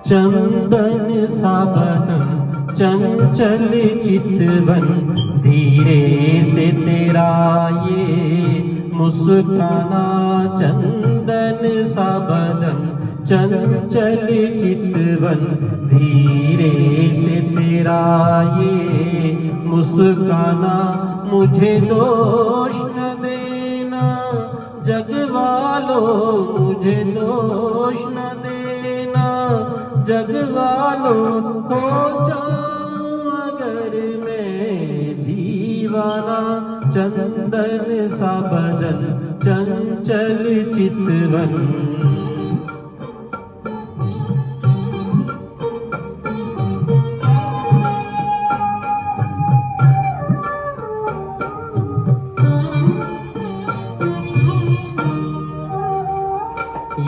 चंदन सा बदन चंचल चितवन, धीरे से तेरा ये मुस्काना। चंदन सा बदन चंचल चितवन, धीरे से तेरा ये मुस्काना। मुझे दोष न देना जग वालों, मुझे दोष न देना जग वालों। हो जाऊं अगर मैं दीवाना, चंदन सा बदन चंचल चितवन।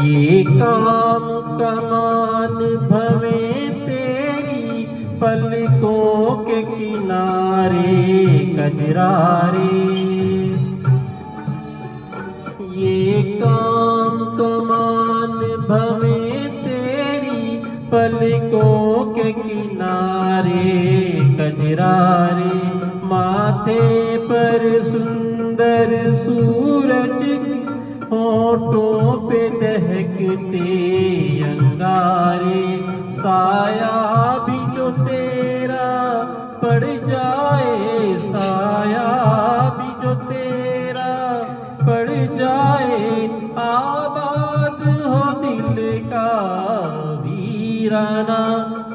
ये काम कमान भवे तेरी, पलकों के किनारे कजरारे। ये काम कमान भवे तेरी, पलकों के किनारे कजरारे। माथे पर सुंदर सूरज, होठों पे दहकते अंगारे। साया भी जो तेरा पड़ जाए, साया भी जो तेरा पड़ जाए। आबाद हो दिल का वीराना,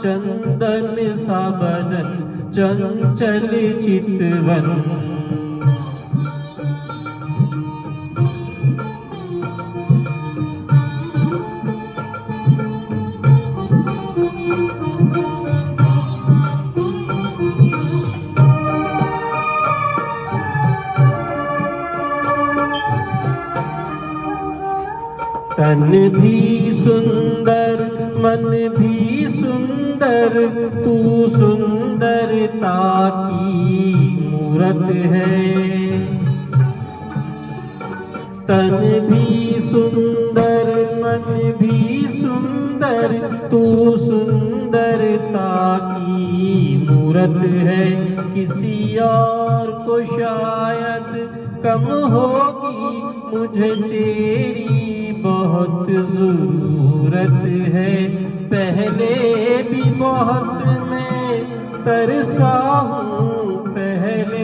चंदन सा बदन चंचल चितवन। तन भी सुंदर मन भी सुंदर, तू सुंदरता की मूरत है। तन भी सुंदर मन भी सुंदर, तू सुंदरता की मूरत है। किसी और को शायद कम होगी, मुझे तेरी बहुत जरूरत है। पहले भी बहुत मैं तरसा हूँ, पहले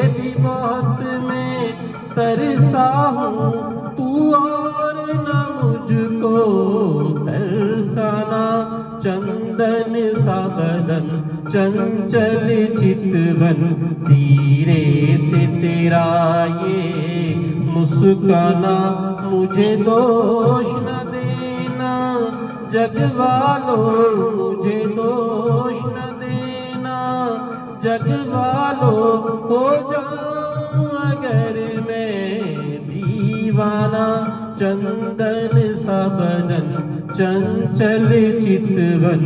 भी बहुत मैं तरसा हूँ। तू और न मुझको तरसाना, चंदन सा बदन चंचल चितवन। धीरे से तेरा ये मुस्काना, मुझे दोष न देना जग वालों, मुझे दोष न देना जग वालों। हो जाऊं अगर मैं दीवाना, चंदन सा बदन चंचल चितवन।